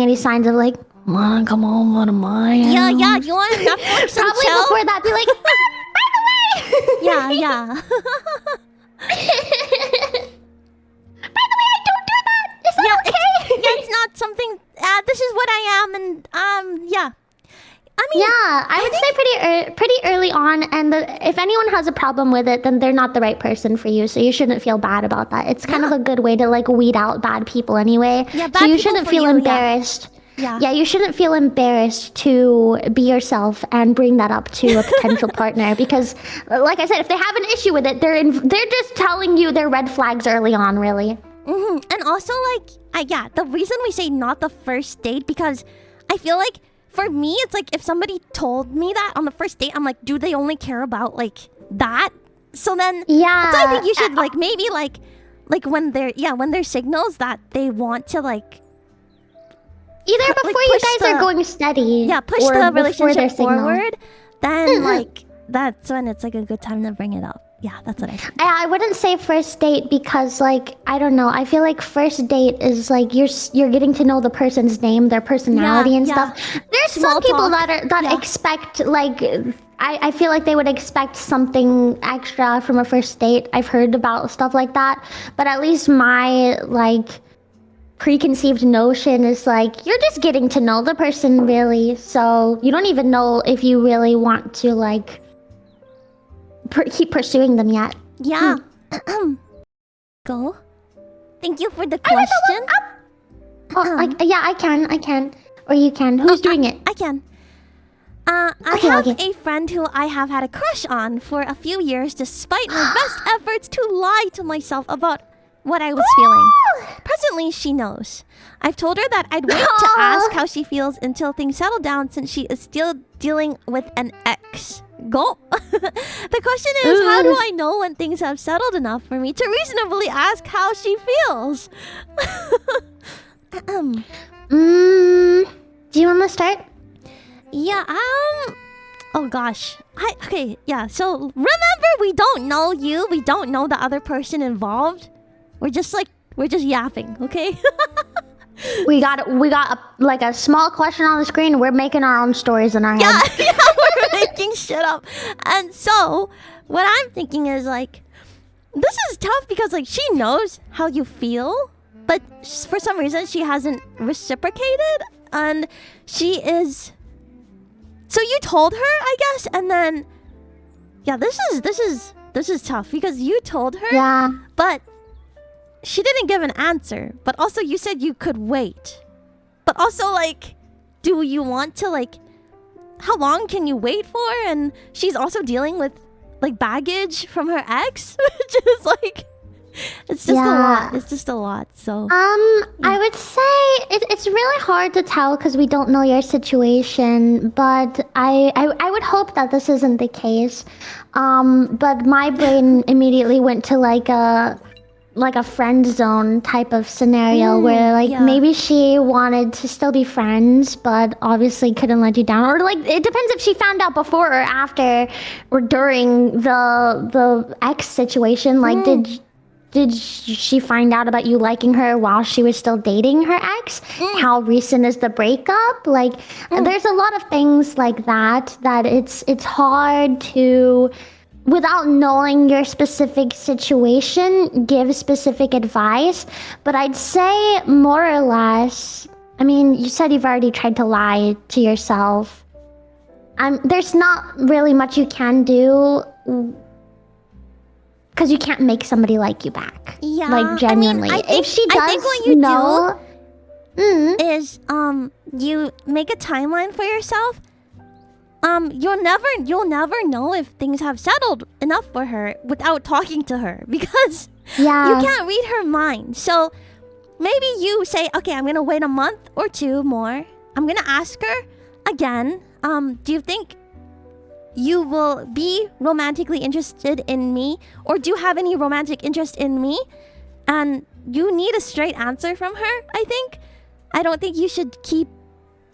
any signs of like, wanna come over to my house? Yeah, you want Netflix and Probably chill? before that, be like, by the way! Yeah. By the way, I don't do that! Is that okay? It's not something... this is what I am, and, yeah. I mean... Yeah, I would say pretty early on, and if anyone has a problem with it, then they're not the right person for you, so you shouldn't feel bad about that. It's kind of a good way to, like, weed out bad people anyway. Yeah, bad so you people shouldn't for feel you, embarrassed. Yeah, you shouldn't feel embarrassed to be yourself and bring that up to a potential partner because, like I said, if they have an issue with it, they're just telling you their red flags early on, really. And also, like, the reason we say not the first date, because I feel like, for me, it's like, if somebody told me that on the first date, I'm like, do they only care about, like, that? So then, so I think you should, like, maybe, like when there's signals that they want to, like, either before you guys are going steady, push or the relationship signal. forward, then like that's when it's like a good time to bring it up. Yeah, that's what I think. I wouldn't say first date because, like, I don't know. I feel like first date is like you're getting to know the person's name, their personality, and stuff. There's Small some people talk. that expect, like, I feel like they would expect something extra from a first date. I've heard about stuff like that, but at least my, like, preconceived notion is like you're just getting to know the person, really, so you don't even know if you really want to, like, keep pursuing them yet. Go. Thank you for the question. I can, or you can. Who's doing it? I can. I have a friend who I have had a crush on for a few years, despite my best efforts to lie to myself about what I was feeling. Presently, she knows. I've told her that I'd wait to ask how she feels until things settle down, since she is still dealing with an ex. Go. The question is, how do I know when things have settled enough for me to reasonably ask how she feels? Do you want to start? Yeah, oh gosh. So remember, we don't know you. We don't know the other person involved. We're just yapping, okay? we got like a small question on the screen. We're making our own stories in our head. Yeah, we're making shit up. And so, what I'm thinking is, like, this is tough because, like, she knows how you feel, but for some reason she hasn't reciprocated, and she is. So you told her, I guess, and then, this is tough because you told her, but she didn't give an answer. But also, you said you could wait. But also, like, do you want to, like, how long can you wait for? And she's also dealing with, like, baggage from her ex, which is, like, it's just a lot. It's just a lot. So I would say it's really hard to tell because we don't know your situation, but I would hope that this isn't the case. But my brain immediately went to like a friend zone type of scenario where, like, maybe she wanted to still be friends but obviously couldn't let you down, or, like, it depends if she found out before or after or during the ex situation. Like, did she find out about you liking her while she was still dating her ex? How recent is the breakup? Like, there's a lot of things like that it's hard to, without knowing your specific situation, give specific advice. But I'd say more or less, I mean, you said you've already tried to lie to yourself. There's not really much you can do because you can't make somebody like you back. Yeah, like, genuinely. I think, if she does, I think what you do is you make a timeline for yourself. You'll never know if things have settled enough for her without talking to her, because you can't read her mind. So maybe you say, okay, I'm gonna wait a month or two more. I'm gonna ask her again. Do you think you will be romantically interested in me, or do you have any romantic interest in me? And you need a straight answer from her, I think. I don't think you should keep,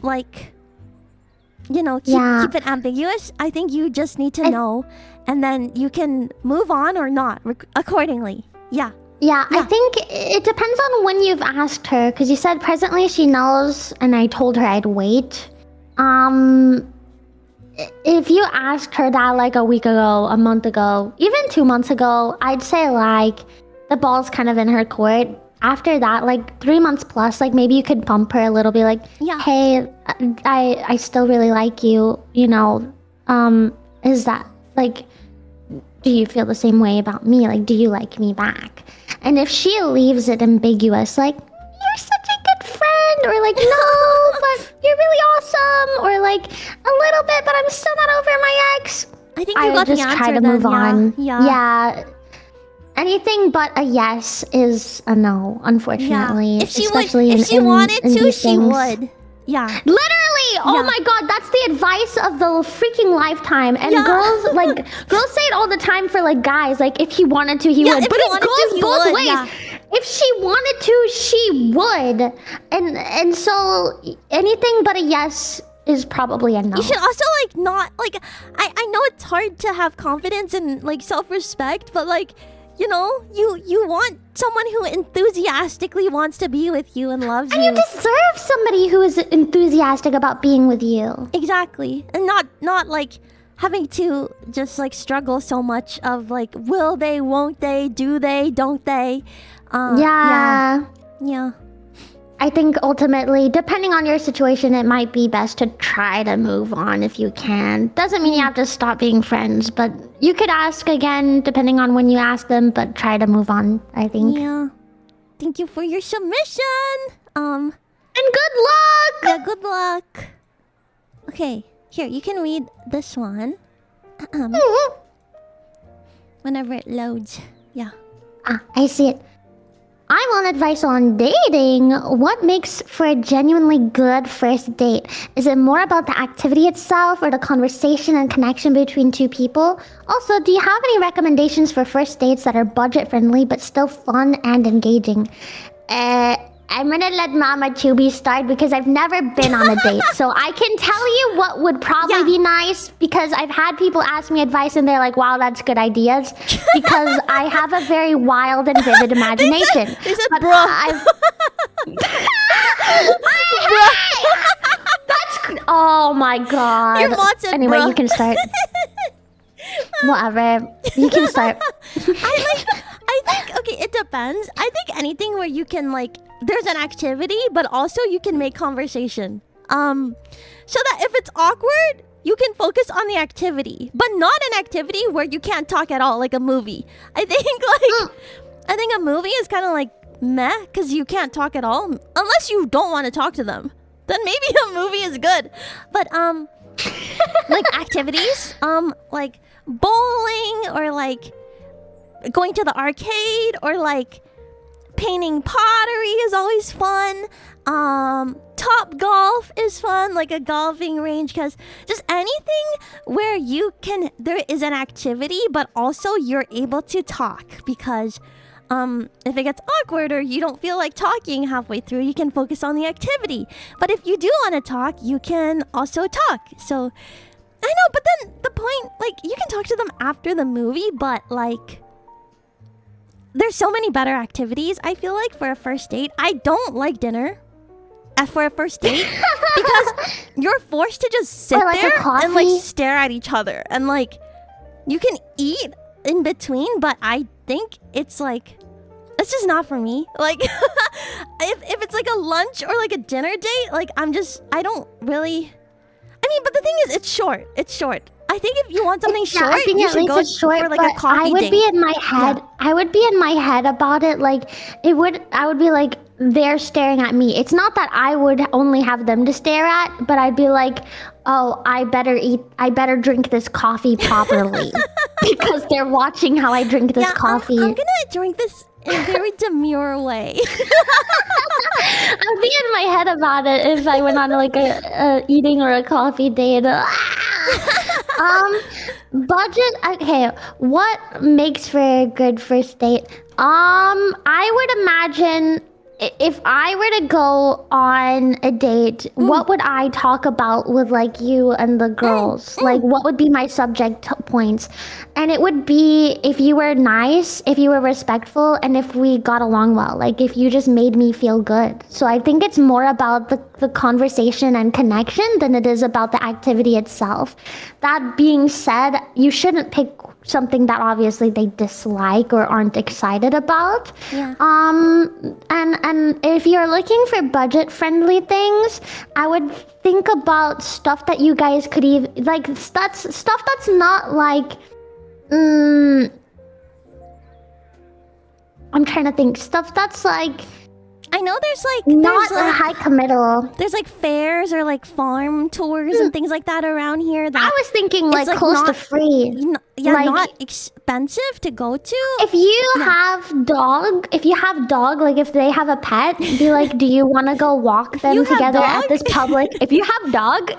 like, keep it ambiguous. I think you just need to know, and then you can move on or not accordingly. Yeah. Yeah, I think it depends on when you've asked her, because you said presently she knows, and I told her I'd wait. If you asked her that like a week ago, a month ago, even 2 months ago, I'd say like the ball's kind of in her court. After that, like 3 months plus, like maybe you could bump her a little, be like, Yeah. hey, I still really like you, you know. Is that like, do you feel the same way about me? Like, do you like me back? And if she leaves it ambiguous, like, you're such a good friend, or like, no, but you're really awesome, or like, a little bit, but I'm still not over my ex, I think you I got would the just answer try to then, move on. Yeah. Anything but a yes is a no, unfortunately. If she especially would, if she in wanted to, these she things. would. Yeah. Literally! Oh Yeah. my god, that's the advice of the freaking lifetime. And Yeah. girls say it all the time for like guys. Like if he wanted to, he Yeah, would. if But he it wanted to, goes he both would, ways. yeah. If she wanted to, she would. And so anything but a yes is probably a no. You should also like not like I know it's hard to have confidence and like self-respect, but like, you know, you want someone who enthusiastically wants to be with you and loves And you deserve somebody who is enthusiastic about being with you. Exactly. And not like having to just like struggle so much of like, will they, won't they, do they, don't they? Yeah. Yeah. I think ultimately, depending on your situation, it might be best to try to move on if you can. Doesn't mean you have to stop being friends, but you could ask again depending on when you ask them, but try to move on, I think. Yeah. Thank you for your submission. And good luck! Yeah, good luck. Okay, here, you can read this one. Whenever it loads. Yeah. I see it. I want advice on dating. What makes for a genuinely good first date? Is it more about the activity itself or the conversation and connection between two people? Also, do you have any recommendations for first dates that are budget friendly but still fun and engaging? I'm gonna let Mama Chubby start because I've never been on a date. So I can tell you what would probably be nice, because I've had people ask me advice and they're like, wow, that's good ideas. Because I have a very wild and vivid imagination. They said But bro. That's oh my god. Your mom said anyway, bro. you can start. Whatever. You can start. I think okay, it depends. I think anything where you can like there's an activity, but also you can make conversation. So that if it's awkward, you can focus on the activity, but not an activity where you can't talk at all, like a movie. I think a movie is kind of like meh, because you can't talk at all unless you don't want to talk to them. Then maybe a movie is good. But like activities, like bowling or like going to the arcade or like painting pottery is always fun. Top golf is fun, like a golfing range, because just anything where you can there is an activity but also you're able to talk, because if it gets awkward or you don't feel like talking halfway through, you can focus on the activity. But if you do want to talk, you can also talk. So I know, but then the point, like, you can talk to them after the movie, but like there's so many better activities, I feel like, for a first date. I don't like dinner for a first date because you're forced to just sit like there a and like coffee. stare at each other, and like you can eat in between, but I think it's like it's just not for me. Like if it's like a lunch or like a dinner date, like I don't really, I mean, but the thing is, it's short. I think if you want something short, I think you at should least go it's short, for like but a coffee I would date. be in my head. I would be in my head about it. Like I would be like, they're staring at me. It's not that I would only have them to stare at, but I'd be like, oh, I better drink this coffee properly because they're watching how I drink this coffee. I'm gonna drink this in a very demure way. I'd be in my head about it if I went on like a eating or a coffee date. Budget. Okay, what makes for a good first date? I would imagine if I were to go on a date, what would I talk about with like you and the girls? Like, what would be my subject points? And it would be if you were nice, if you were respectful, and if we got along well. Like, if you just made me feel good. So I think it's more about the conversation and connection than it is about the activity itself. That being said, you shouldn't pick something that obviously they dislike or aren't excited about. Yeah. And if you're looking for budget friendly things, I would think about stuff that you guys could even like stuff that's not like I'm trying to think stuff that's like I know there's like not there's a like, high committal. there's like fairs or like farm tours and things like that around here. That I was thinking like like close not- to free. Like, not expensive to go to. If you have dog, like if they have a pet, be like, do you want to go walk them You have together dog? at this public? If you have dog,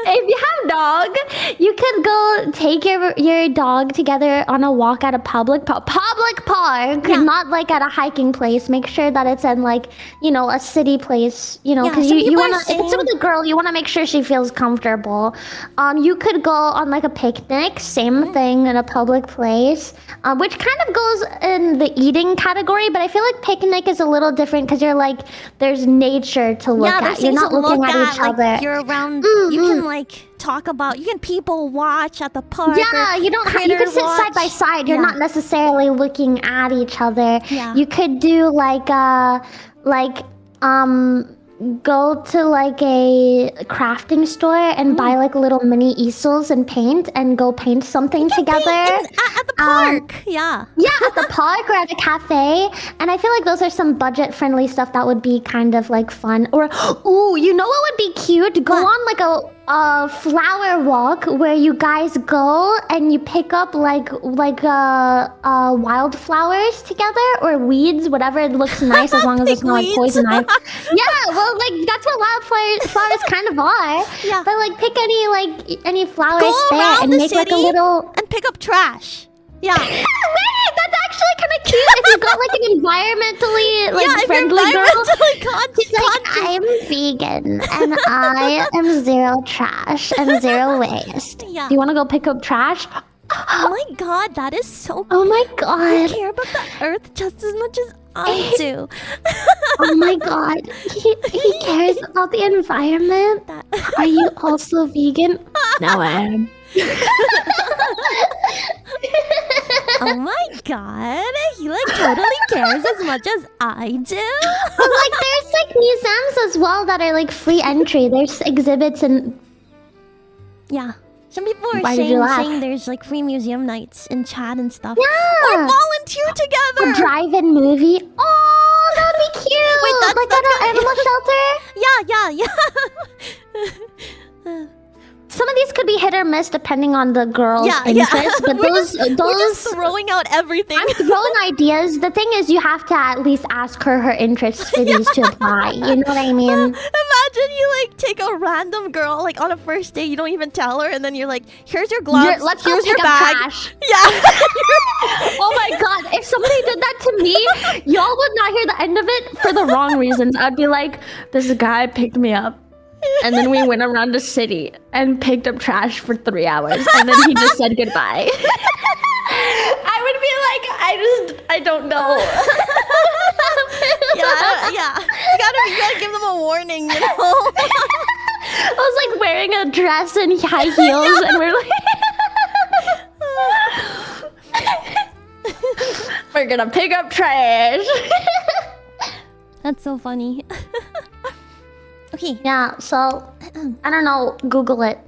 if you have dog, you could go take your dog together on a walk at a public park, Yeah. not like at a hiking place. Make sure that it's in like, a city place, Yeah, because some you people want are to, if it's with a girl, you want to make sure she feels comfortable. You could go on like a picnic, same thing in a public place, which kind of goes in the eating category, but I feel like picnic is a little different because you're like, there's nature to look there's at. You're things not to looking look at each like, other. You're around. You can like talk about. You can people watch at the park. Yeah, you don't. You could sit side by side. You're not necessarily looking at each other. Yeah. You could do go to like a crafting store and buy like little mini easels and paint and go paint something together. At the park. Yeah. Yeah, at the park or at a cafe. And I feel like those are some budget-friendly stuff that would be kind of like fun. Or, ooh, you know what would be cute? Go on like a flower walk where you guys go and you pick up like wildflowers together or weeds, whatever it looks nice as long as it's not like weeds. poison ivy. Yeah, well, like that's what wildflowers kind of are. Yeah. But like pick any flowers Go there around and the make like a city little. and pick up trash. Yeah. Wait, that's actually kind of cute. If you got like an environmentally if friendly you're girl. environmentally She's like, conscious. I'm vegan and I am zero trash and zero waste. Yeah. Do you want to go pick up trash? Oh my god, that is so. Oh my You god. care about the earth just as much as I do. Oh my god. He cares about the environment. Are you also vegan? No, I am. Oh my god, he like totally cares as much as I do. But like there's like museums as well that are like free entry. There's exhibits and Yeah. Some people are Why did you laugh? saying there's like free museum nights in chat and stuff. yeah. Or volunteer A together. drive-in movie. Oh, that would be cute. Wait, like at an animal shelter. Yeah. Some of these could be hit or miss depending on the girl's Yeah. interest, but We're those just throwing out everything. I'm throwing ideas. The thing is, you have to at least ask her interests for these to apply. You know what I mean? Imagine you like take a random girl like on a first date, you don't even tell her, and then you're like, "Here's your gloves. Let's go here's pick your up bag." trash. Yeah. Oh my god! If somebody did that to me, y'all would not hear the end of it for the wrong reasons. I'd be like, "This guy picked me up." And then we went around the city and picked up trash for 3 hours. And then he just said goodbye. I would be like, I don't know. yeah. You gotta give them a warning, you know. I was like wearing a dress and high heels, and we're like, we're gonna pick up trash. That's so funny. Okay. Yeah, so I don't know. Google it.